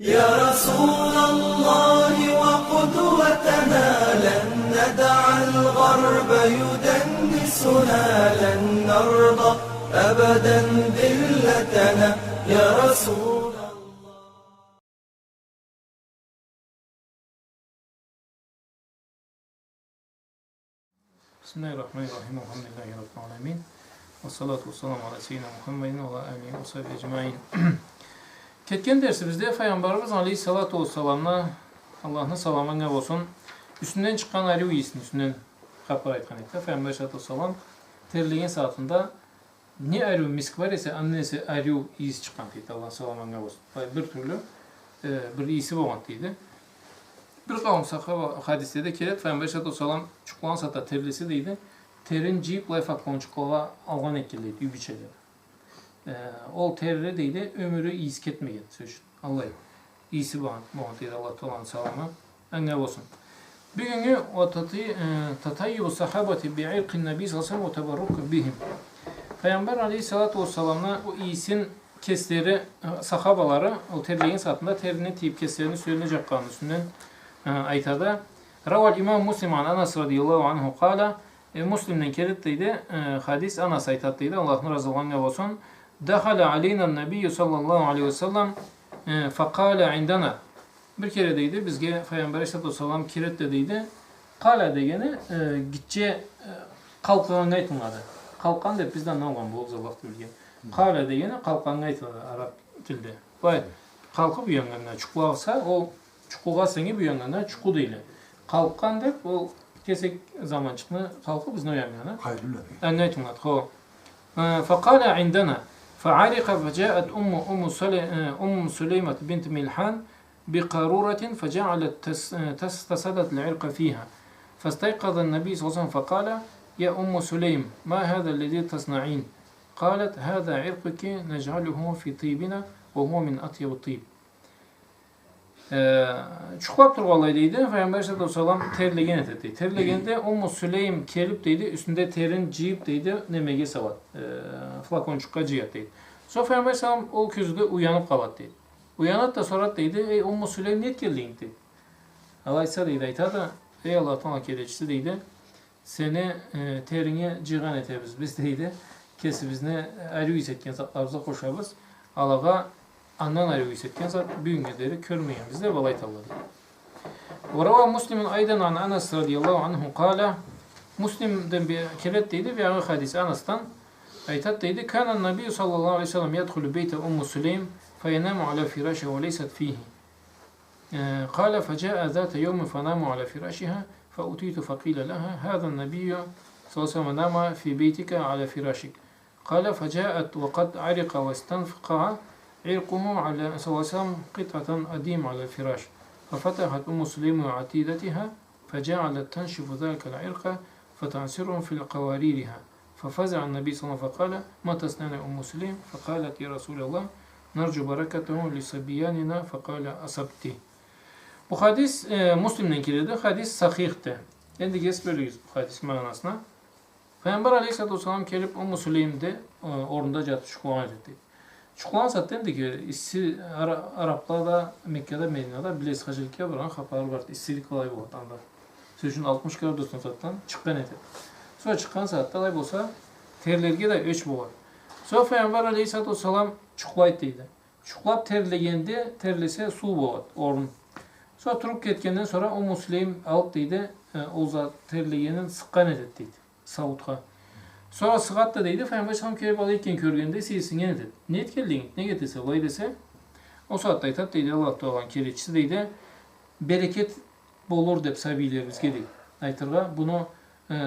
يا رسول الله وقدوتنا لن ندع الغرب يدنسنا لن نرضى أبدا ذلتنا يا رسول الله. Bismillahirrahmanirrahim. Elhamdülillahi Rabbil alemin. Ve salatu ve selamu ala seyyidina Muhammedin ve ala alihi ve sahbihi ecmaîn. Ketken dersimizde Peygamberimiz Aleyhissalatu vesselam'la Allah'ın salamı olsun. Üstünden çıkan arı iyisini üstünden kapı aytkan etti. Peygamber Aleyhissalatu vesselam terliğin saatinde ne arı misk var ise annesi arı iyisi çıkan dedi. Allah'ın salamı olsun. Bir türlü bir iyisi olmadı dedi. Bir kavim sahaba hadiste de keret Peygamber Aleyhissalatu vesselam çıkan saatte terlisi deydi. Terin cip layfak konçukova algan ekkeliydi, übiçeleri. Ol terri deydi, ömürü iyisi ketmegen söz. Allah'ım. İyisi bağın, deydi Allah Teala'nın salamı. Enge olsun. Bir günü o tatayyu sahabati bi'irqin nebi sallallahu aleyhi ve teberruk bihim. Peygamber Aleyhissalatu vesselam'la o iyisin kesleri, sahabaları o terliğin saatinde terini tiyip keslerini söylenecek kanun üstünden aytada. Raval İmam Müslim an Anas radıyallahu anhu kâla Müslim'den keritteydi. Hadis Anas aytattıydı. Allah'ın razılığına olsun. Dehale aleyna nebiyyü sallallahu aleyhi ve sellem fekale indana. Bir kere deydi. Bizge Peygamber aleyhissalatu vesselam kerittediydi. Kale degeni gitçe kalkan aytılmadı. Kalkan deyip bizden ne olan bu Allah bilge. Kale degeni kalkan aytılmadı Arap dilde. Vay kalkıp bir yanlarına çukulağsa o çukuğa seni bir yanlarına çuku değil. Kalkan deyip o kesek zaman çıkma kalkıp biz ne yanlarına. Hayırlı. Anlaytılmadı. Ho. Fekale indana. فعرق فجاءت أم سليمة بنت ملحان بقارورة فجعلت تستصدت العرق فيها فاستيقظ النبي صلى الله عليه وسلم فقال يا أم سليم ما هذا الذي تصنعين قالت هذا عرقك نجعله في طيبنا وهو من أطيب الطيب. Çuklap turvalaydı. Peygamber Aleyhisselatü Vesselam terlegen etti. Terlegende Ummu Süleym kelip deydi. Üstünde terin ciyip deydi. Nemege savat. Flakonçukka ciyat deydi. Sonra Peygamber Aleyhisselam o közde uyanıp kalat deydi. Uyanıp da sorat deydi. Ey Ummu Süleym net geldin deydi. Allah ise deydi. Ayta da ey Allah'tan hakelecisi deydi. Seni terine ciğan etemiz. Biz deydi. Kesibizne arı hissetken satlarımıza koşarız. Allah'a andan arı hissetken zat büyüngeleri körmeyen bizde balay talladı. Ve rava Müslim'in aydan an Anas radıyallahu anhu kâle Müslim'den bir keret deydi bir ağır hadis Anas'tan aytat deydi kânen Nebi sallallahu aleyhi ve sellem yedhulü beyte Ummu Süleym feyenamu ala firâşe ve leyset fîhî kâle fecâe zâte yevmin fenamu ala firâşiha feutîtu fekîle leha hâzan nebiyyü sallallahu aleyhi ve sellem nama fi beytike ala firâşik kâle fecâet ve kad ariqa ve istanfıkaha عرقه على صلى الله عليه وسلم قطعة أديم على الفراش ففتحت أم سليم عتيدتها فجعلت تنشف ذلك العرق فتعصره في قواريرها ففزع النبي صلى الله عليه وسلم فقال ما تصنع أم سليم فقالت يا رسول الله نرجو بركته لصبياننا فقال أصبتي. Bu hadis Müslim'den kirledi. Hadis sahihti. Şimdi geç bölüyoruz bu hadis manasına. Peygamber Aleyhisselatü Vesselam kelip Ummu Süleym'de orunda cadı şukulan etti. Çukulan zaten de ki Araplarda, Mekke'de, Medine'de bile sıkıcılık yapılan kapılar vardı. İstilik olay bu anda. Sözün 60 kere dostun zaten çıkan eti. Sonra çıkan saatte olay olsa terlerge de öç bu var. Sonra Peygamber Aleyhisselatü Vesselam çukulayt deydi. Çukulap terlegende terlese su bu var. Orun. Sonra turup ketkenden sonra o Müslim alıp deydi. O zat terlegenin sıkkan et deydi. Savutka. Sonra sıgat da deydi. Peygamber Aleyhisselam kelip alayken körgende seyirsin gene dedi. Ne etkeldiğin? Ne getirse olay dese o saatte aytat deydi. Allah Teala'nın kereçisi deydi. Bereket bolur dep sabilerimizge deydi. Aytırga bunu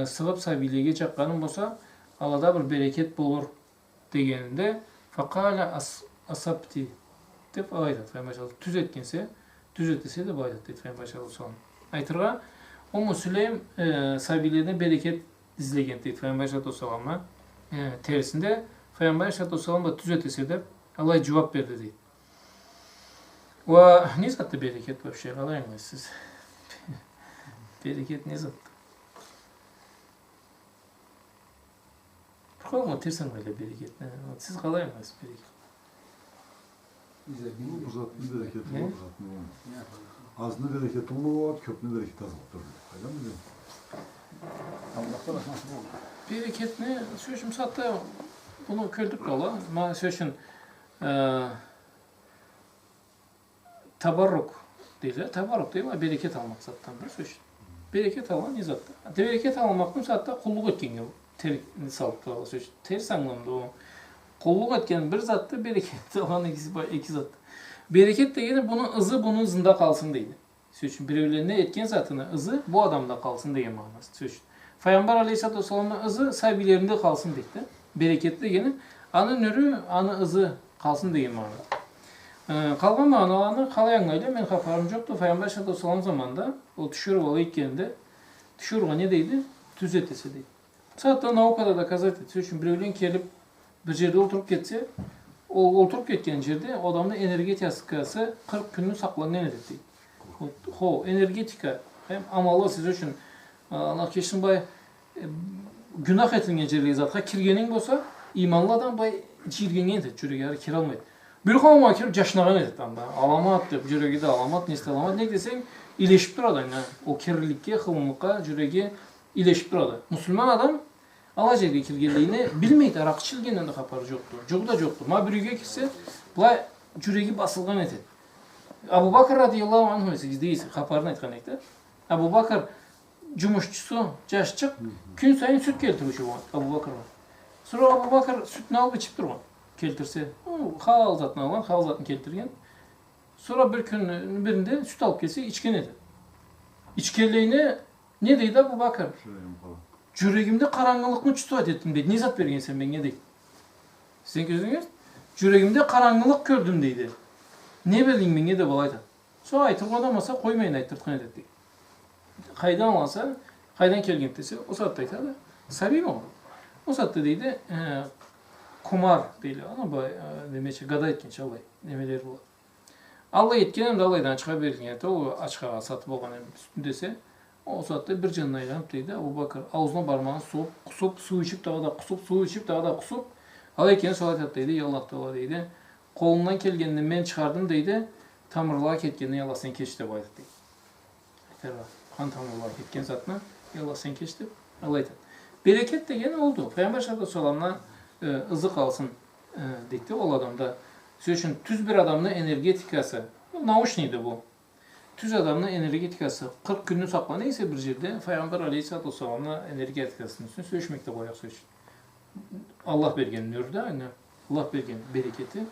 sığıp sabiliğe çakkanın bolsa Allah'da bir bereket bolur degeninde fakale asabti dep aytat. Peygamber Aleyhisselam tüz etkense tüz etese de bu aytat deydi. Peygamber Aleyhisselam aytırga o Müslim sabilerine bereket izlegen deydi Peygamber Aleyhisselam'a tersinde Peygamber Aleyhisselam da tüz etese de Allah cevap verdi deydi. Ve ne zattı bereket bu şey alayım mı siz? Bereket ne zattı? Kalma tersen böyle bereket. Siz kalayım mı bereket? Bu zatın bereketi var, zatın olmaz. Azını bereketi olur, köpünü bereketi azaltır. Öyle mi diyorsun? Allah'ta nasıl olur? Bereketini söşüm satta bunu kördük ola. Ma söşün tabarruk değil. Tabarruk değil mi? Bereket almak zattan da söşün. Bereket alan izatta. Bereket almak mı satta kulluk etken gibi. Terini salıp da söşün. Ters anlamda o. Kulluk etken bir zatta, bereket alan iki zatta. Bereket de yine bunun ızı bunun ızında kalsın değil. Söşün birbirlerine etken zatını ızı bu adamda kalsın diye manası söşün. Peygamber Aleyhisselatü Vesselam'ın ızı sahibilerinde kalsın dedi. Bereketli yine anı nürü, anı ızı kalsın diye manası. Kalgan manalarını kalayanlarıyla men kaparım yoktu. Peygamber Aleyhisselatü Vesselam zamanında o tüşür ola ikkeninde tüşür ola ne deydi? Tüz etesi deydi. Zaten o kadar da kazat etti. Söşün birbirlerine gelip bir yerde oturup getse o oturup ketken yerde o adamın energetikası 40 günlük saklangan edildi. Ho energetika hem amalı siz üçün Allah kesin bay günah etilgen yerге zatqa kirgening bolsa imanlı adam bay jirgengen etedi жүрегі kir almaydı. Bir xonma kirip jaşnagan etedi anda alamat dep жүрегі de alamat neste alamat ne deseng ileşip turadi yani o kirlilikке xılımlıkka жүрегі ileşip turadi. Müslüman adam ala жерге kirgenligini bilmeydi arak içilgenden de xabarı joktu. Jogu da joktu. Ma bir үйге kirse bulay жүрегі basılgan etedi. Abu Bakr radıyallahu anh siz deysiz xabarını aytkan ekti. Abu Bakr cumuşçusu, yaşçık, gün sayın süt keltirişi var Abu Bakr var. Sonra Abu Bakr sütünü alıp içip durman. Keltirse, halal zatını alan, halal zatını keltirgen. Sonra bir gün birinde süt alıp kelse içken edi. İçkenliğine ne deydi Abu Bakr? Yüreğimde karanlık tutuat ettim dedi. Ne zat bergen sen ben ne deydi? Sen gözünüz? Yüreğimde karanlık gördüm deydi. Ne berdin ben ne de balaydı. Sonra aytırgan olmasa koymayın aytırtkan dedi. Kaydan alsa, kaydan kelgen dese, o saatte aytadı. Sabi mi o? O saatte deydi, kumar deyli. Ana bu demeçe gada etken çalay. Nemeleri bu. Allah etken hem de Allah'dan çıka bergen eti. O açığa satıp olgan hem üstün dese, o saatte bir canına aylanıp deydi. Abu Bakr ağzına parmağını soğup, kusup, su içip daha da kusup, su içip daha da kusup. Allah etken salat et deydi, yallah da deydi. Kolundan kelgenini men çıkardım deydi. Tamırlığa ketkenini yallah sen keç de baydı deydi. Terva. Kan tamırlığa ketken zatına yallah sen keç de Allah etedi. Bereket de gene oldu. Peygamber sallallahu ızı kalsın deydi ol adamda. Söz için tüz bir adamın energetikası. Nauşniydi bu. Tüz adamın energetikası 40 günlük sakla neyse bir yerde Peygamber aleyhissalatu vesselam'la energetikasının üstüne söyleşmekte koyak söz. Allah bergen nürde aynı. Allah bergen bereketi.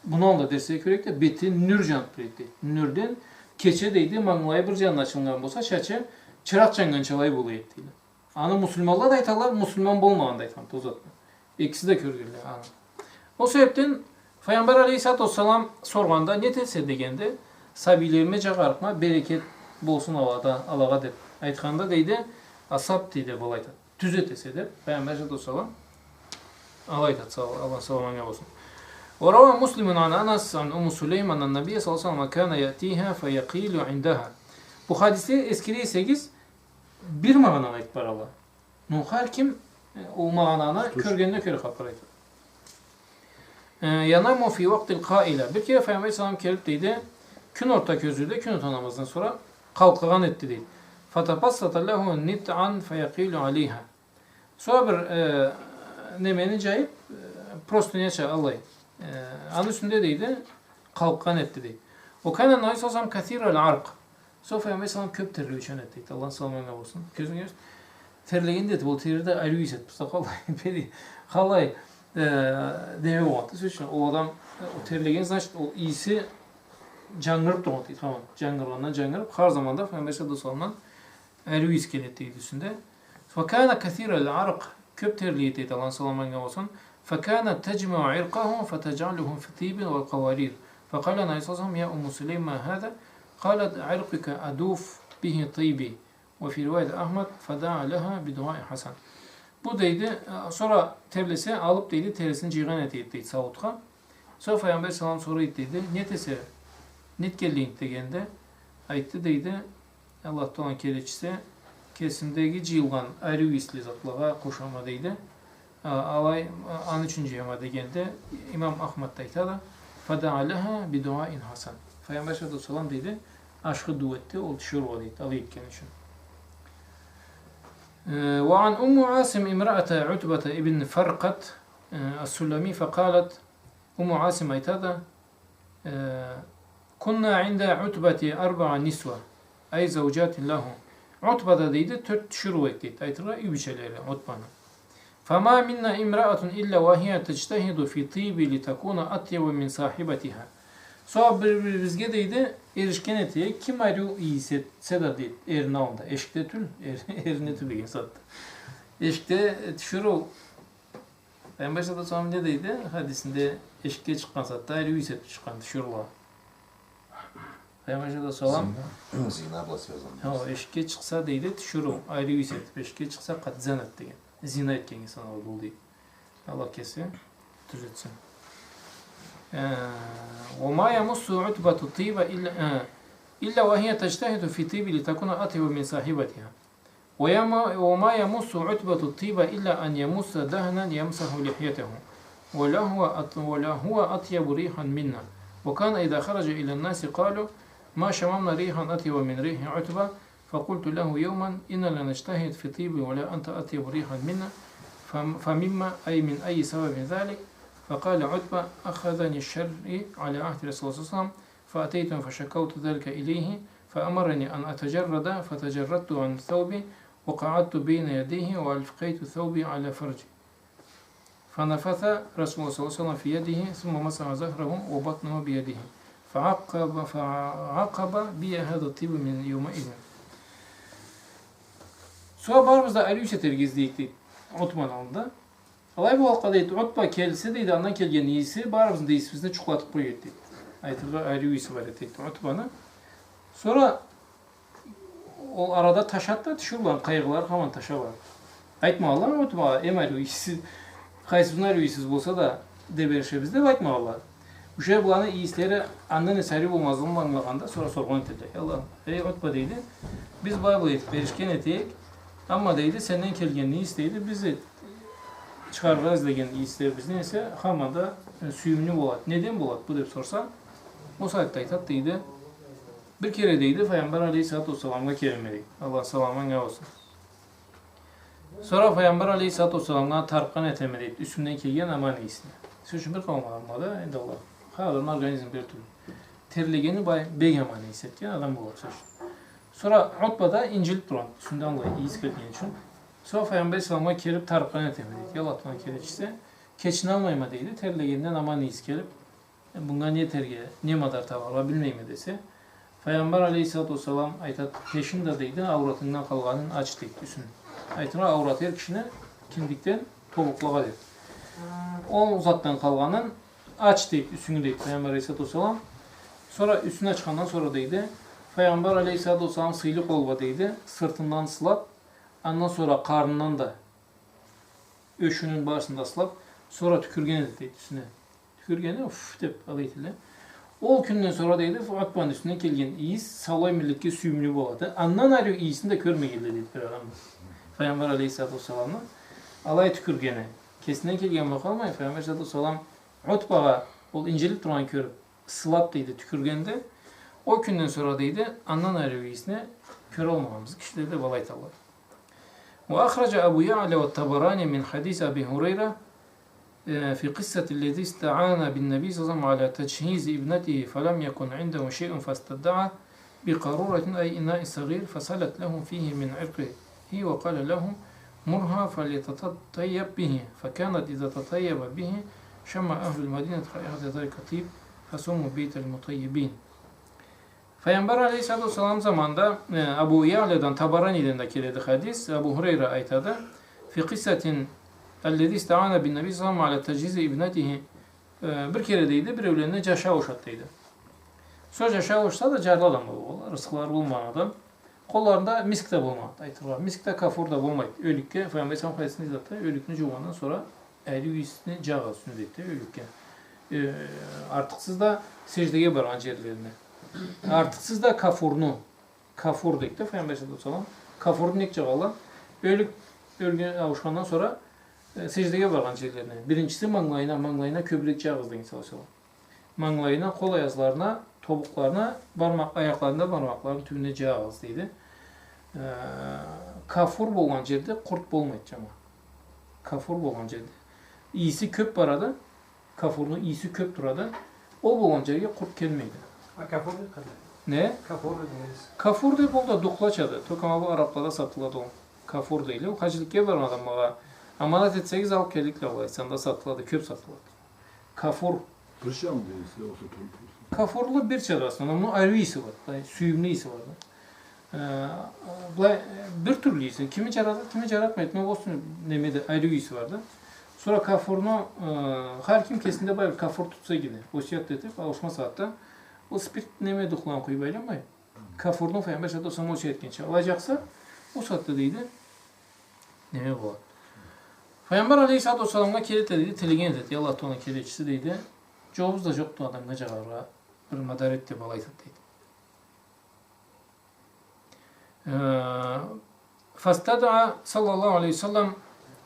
Bunun da derseye körek de beti nür jant deydi. Nürden keçe deydi manglaya bir canlı açılgan bolsa şaçı çırak jangan çalay bolu etdi. Anı musulmanlar da aytalar, musulman bolmagan da aytan tozatma. İkisi de körgürler anı. O sebepten Peygamber aleyhissalatu vesselam sorganda ne tese degende sabilerime jagarıkma bereket bolsun avada alaga dep aytkanda deydi asap deydi bol aytat. Tüzetese dep Peygamber aleyhissalatu vesselam alaytat Allah salamanga bolsun. وروى مسلم عن أنس عن أم سليم أن النبي صلى الله عليه وسلم كان يأتيها فيقيل عندها. Bu hadise eskiliği 8 bir mağanana ait baralar. Nuhar kim? O mağanana körgenine köre kapar ait. Yanamu fi vaktil kaila. Bir kere Peygamber sallam kelip deydi. Gün orta közüyle gün orta namazdan sonra kalkıgan etti deydi. Fatapassata lehu nit'an feyaqilu aleyha. Sonra bir nemeni cayıp prostüne çağalay. Anı üstünde deydi, kalkan etti deydi. O kaynan Nabi sallam kathirel arq. Sonra Peygamber sallam köp terli üçen etti deydi. Allah'ın salamına olsun. Gözün görüyorsun. Terleyin dedi, bu terli de ayrı yüz etmiş. Kalay deme olmadı. O adam, o terleyin значит, o iyisi cangırıp doğmadı deydi. Tamam, cangırlandan cangırıp. Her zaman da Peygamber sallam'dan ayrı yüz kelet deydi üstünde. Sonra kayna kathirel arq. Köp terli deydi Allah'ın salamına olsun. فكانت تجمع عرقهم فتجعلهم في طيب والقوارير فقال النبي صلى الله عليه وسلم يا أم سليم ما هذا قالت عرقك أدوف به طيبي وفي رواية أحمد فدعا لها بدعاء حسن. Bu deydi sonra terlese alıp deydi terisini ciğan etiydi Saud'a. Sonra Peygamber sallam soru ettiydi. Ne tese net geldiğinde degende aytti deydi Allah dolan kereçse kesimdeki ciğan ayrı visli zatlığa koşama deydi. Alay an 3. yama degende İmam Ahmed da aytadı. فَدَعَ لَهَا بِدُعَاءٍ hasan. Peygamber sallallahu aleyhi ve sellem dedi, aşkı duetti, ol tişur deydi, alı etken için. وعن أم عاصم امرأة عتبة ابن فرقة السلمي فقالت أم عاصم aytada كنا عند عتبة أربع نسوة أي زوجات له. Utba'da deydi, 4 şuruvek deydi. Aytıra übüçeleri Utba'nın. فَمَا مِنَّا اِمْرَأَةٌ اِلَّا وَهِيَ تَجْتَهِدُ فِي طِيبِ لِتَكُونَ اَطْيَبُ مِنْ صَاحِبَتِهَا. Sonra bir bizge deydi, erişken etiye kim ayrı iyi setse de deydi, erin alında. Eşkte tül, erine tül bir sattı. Eşkte şuru, ben başta sonra ne deydi, hadisinde eşkte çıkan sattı, ayrı iyi set çıkan şurula. Peygamber sallallahu Zina basıyoruz. eşke çıksa deydi şuru ayrı yüset. Eşke çıksa kat zanat degan. Zina etken insan oldu deydi. Allah kesin düzeltsin. Ve ma yamussu utbatu tiba illa ve hiye tectahidu fi tibi li takuna atibu min sahibatiha. Ve ma yamussu utbatu tiba illa an yamussa dahnan yamsahu lihiyatahu. Ve la huwa atyabu rihan minna. Ve kana idha kharaja ila an-nas qalu ما شممنا ريحا أطيب من ريح عتبة فقلت له يوما إن لنجتهد في طيب ولا أنت أطيب ريحا منا فمما أي من أي سبب ذلك فقال عتبة أخذني الشر على عهد رسول الله صلى الله عليه وسلم فأتيت فشكوت ذلك إليه فأمرني أن أتجرد فتجردت عن ثوبي وقعدت بين يديه وألقيت ثوبي على فرجي فنفث رسول الله صلى الله عليه وسلم في يده ثم مسح ظهره وبطنه بيده فعقب بي هذا الطيب من يومئذ. Sonra bağrımızda ayrı üç etergiz deyikti Utba'nın alında. Alay bu halka deydi, Utba kelsi deydi, andan kelgen iyisi, bağrımızın deyisi bizde çuklatıp buraya etti. Ayetinde ayrı üyesi var etti Utba'nın. Sonra o arada taş hatta düşürülen kaygılar hemen taşa var. Aytma Allah Utba, em ayrı üyesiz, kaysızın ayrı üyesiz bolsa da deberişe bizde aytma Allah. Bu şey bulanı iyisleri andan eseri olmazlığını anlaganda sonra sorgun ettiler. Allah, ey Utba deydi, biz Bible etip erişken etiyik, ama deydi senden kelgen iyisiydi, bizi çıkarırız degen iyisleri biz neyse, hamada süyümlü bolat. Neden bolat bu deyip sorsa, o saatte aytat deydi, bir kere deydi, Peygamber Aleyhisselatü Vesselam'a kelimeydi. Allah salamın olsun. Sonra Peygamber Aleyhisselatü Vesselam'a tarkan etemedi, üstünden kelgen aman iyisini. Sözüm bir kalmadı, endallah. Halın organizm bir türlü. Terlegeni bey yamanı hissetken adam bu olsa. Sonra Utba'da İncil duran, üstünde Allah'ı iyi iskelgen için. Sonra Peygamber Aleyhisselam'a kelip tarkan etemedi. Yalatman kereçse, keçini almayma deydi, terlegeninden aman iyi iskelip, bunga ne terge, ne madar tavalla bilmeyme dese, Peygamber Aleyhisselatü Vesselam aytat peşinde deydi, avratından kalganın aç deydi üstünü. Aytına avrat her kişine kindikten toluklağa deydi. O zattan kalganın aç deyip üstünü deyip Peygamber Aleyhisselatü Vesselam. Sonra üstüne çıkandan sonra deydi. Peygamber Aleyhisselatü Vesselam sıylık olba deydi. Sırtından sılap. Ondan sonra karnından da öşünün başında sılap. Sonra tükürgeni dedi üstüne. Tükürgeni uff deyip alaytiyle. O günden sonra deydi. Utba'nın üstüne kelgen iyiz. Salay milletke süymlü boladı. Andan ayrı iyisini de körmegildi deydi bir adam. Peygamber Aleyhisselatü Vesselam'la. Alay tükürgeni. Kesinden kelgen bakalmayın. Peygamber Aleyhisselatü Vesselam Utba'ga ol incelip duran körüp sılap deydi tükürgende. O günden sonra deydi andan ayrı iyisine kör olmamamız. Kişileri de balayt Allah. Ve ahraca Ebu Ya'le ve Tabarani min hadis Abi Hureyre fi kıssati lezi ista'ana bin nebi sallallahu aleyhi ve sellem ala teçhiz ibnetihi felem yekun indehu şey'un fastadda'a bi karuratin ay ina'i sagir fasalat lehum fihi min irqihi ve kale lehum مرها فليتطيب به فكانت إذا تطيب به شمع أهل المدينة رائحة ذلك الطيب فسموا بيت المطيبين. Peygamber Aleyhisselatü Vesselam zamanında Ebu Ya'le'den Tabarani'den de keledi hadis. Ebu Hureyre aytada fi kıssatin ellezî ista'ana bin nebi sallallahu aleyhi ve sellem ala tecizi ibnetihi bir kere deydi, bir evlenine caşa uşattıydı. Sonra caşa uşsa da carlı adam olur. Rızıklar bulmayan adam. Kollarında misk de bulmadı. Aytırlar. Misk de kafur da bulmaydı. Ölükke, Peygamber Aleyhisselam hadisini zaten ölükünü cuvandan sonra ehli yüzünü cağa sünnetti ölükke. Artıksız da secdeye baran yerlerine. Artıksız da kafur deyikti Peygamber Aleyhisselam. Kafurun ilk cağalan ölgün avuşkandan sonra secdeye baran yerlerine. Birincisi manglayına köbürek cağız deyin sallallahu. manglayına, kol ayazlarına, topuklarına, ayaklarında parmakların tübüne cağız deydi. Kafur bolgan jerde kurt bolmaydı jama. Kafur bolgan jerde. İyisi köp barada, kafurun iyisi köp durada. O bolgan jerge kurt kelmeydi. Kafur kadar. Ne? Kafur dediniz. Kafur deyip olda duklaçadı. Tokamalı Araplarda satıladı o. Kafur değil. O kaçılık var adam bana. Amanet etseniz alıp geldikler olayı. Sanda satıladı, köp satıladı. Kafur. Pırşan değilse yoksa turp. Kafurlu bir çadır aslında. Onun ayrı iyisi var. Süyümlü iyisi var. Bir türlü iyisi. Kimi çaratır, kimi çaratmaydı. Ne olsun nemede ayrı iyisi vardı. Sonra kafurunu her kim kesinde bayır kafur tutsa gidi. Osiyat edip alışma saatte o spirt neme dokulan koyu baylamayı. Kafurunu falan başladı o zaman o şey etkince alacaksa o saatte deydi. Neme bu? Peygamber Aleyhisselatü Vesselam'a kelit dedi, telegen dedi. Allah da onun kelitçisi deydi. Çoğumuz da yoktu adam gacağara bir madaret de balaydı deydi. Fastada'a sallallahu aleyhi ve sellem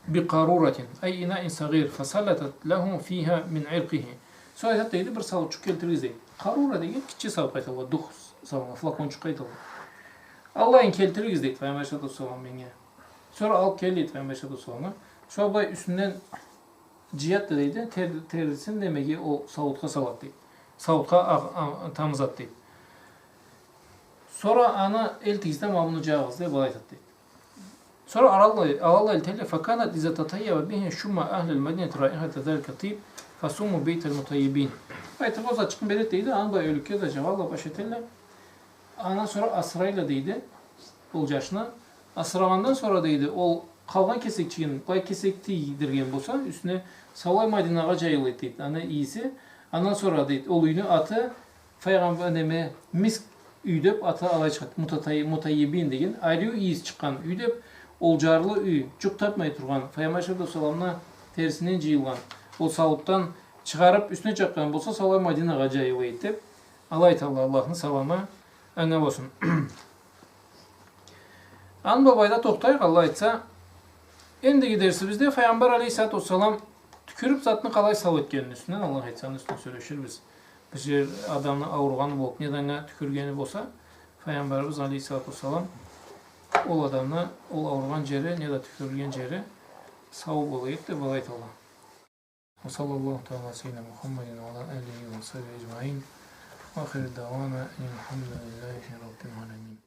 bi qaruratin ay ina'in sagir fasallatat lahu fiha min irqihi. Sonra deydi bir savuçuk keltiririz deydi. Qarura degan kichik savuq aytıldı. Duh savuq flakonçuk aytıldı. Allah'ın keltiririz deydi Peygamber Aleyhisselatü Vesselam menga. Sonra al kelli deydi Peygamber Aleyhisselatü Vesselam'a. Sonra bay üstünden cihat da deydi. Terlisin demek ki o savutka salat deydi. Savutka tamızat deydi. Sonra ana el tizden mamunu cağız diye balayt etti. Sonra Allah el telle fakanat iza tatayya bihi şumma ahlul medine raihat zalika tib fasumu beytel mutayyibin. Bayt roza çıkın beret deydi. Ana bay ölükü de cevalla başetelle. Ana sonra asrayla deydi. Olcaşına. Asramandan sonra deydi. O kalgan kesekçiğin bay kesekti yedirgen bolsa üstüne savay madinaga jayılı deydi. Ana iyisi. Ondan sonra deydi. Oluyunu atı Peygamber neme misk üydep ata alay çıkat. Mutayyibin degen ayrı iyiz çıkan üydep olcarlı üy. Çok tapmay turgan. Peygamber sallamna tersinden jıyılgan. O savuttan çıkarıp üstüne çakkan bolsa savay madinaga jayılı etip alay talla Allah'ın salama öne olsun. An babayda toktayıq Allah etsə. Endigi dersimizde Peygamber Aleyhisselatü Vesselam tükürüp zatını qalay sal etkenin üstünden Allah etsən üstüne söyleşir biz. Bir adamın avurğanı bolup nedənə tükürgeni bolsa Peygamberimiz Aleyhisselatü Vesselam ol adamına ol avurğan jeri ne de tükürgen jeri savub olayıp da balayt Allah. Ve sallallahu ta'ala seyyidina Muhammedin ve ala alihi ve sahbihi ecmaîn. Ve ahir davana elhamdülillahi rabbil alemin.